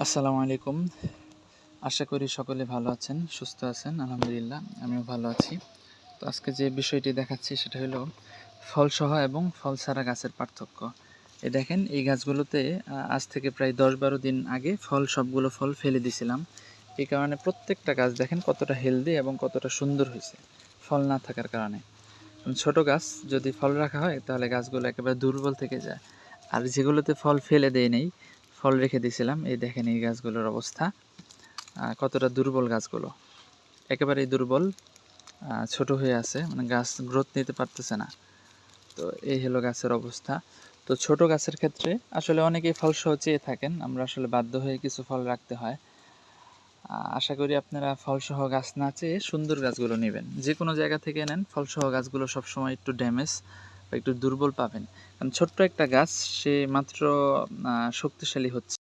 আসসালামু আলাইকুম। আশা করি সকলে ভালো আছেন, সুস্থ আছেন। আলহামদুলিল্লাহ আমিও ভালো আছি। তো আজকে যে বিষয়টি দেখাচ্ছি সেটা হলো ফলসহ এবং ফল ছাড়া গাছের পার্থক্য। এই দেখেন এই গাছগুলোতে আজ থেকে প্রায় ১০-১২ দিন আগে সবগুলো ফল ফেলে দিয়েছিলাম। এই কারণে প্রত্যেকটা গাছ দেখেন কতটা হেলদি এবং কতটা সুন্দর হয়েছে ফল না থাকার কারণে। ছোট গাছ যদি ফল রাখা হয় তাহলে গাছগুলো একেবারে দুর্বল থেকে যায়। আর যেগুলোতে ফল ফেলে দেই নাই, ফল রেখে দিয়েছিলাম, এই দেখেন এই গাছগুলোর অবস্থা কতটা দুর্বল গাছগুলো। একেবারেই দুর্বল, ছোট হয়ে আছে, মানে গাছ গ্রোথ নিতে পারতেছে না। তো এই হলো গাছের অবস্থা। তো ছোট গাছের ক্ষেত্রে আসলে অনেকেই ফলসহ চেয়ে থাকেন, আমরা আসলে বাধ্য হয়ে কিছু ফল রাখতে হয়। আশা করি আপনারা ফলসহ গাছ না চেয়ে সুন্দর গাছগুলো নেবেন। যে কোনো জায়গা থেকে নেন, ফলসহ গাছগুলো সবসময় একটু ড্যামেজ বা একটু দুর্বল পাবেন। কারণ ছোট্ট একটা গাছ সে মাত্র শক্তিশালী হচ্ছে।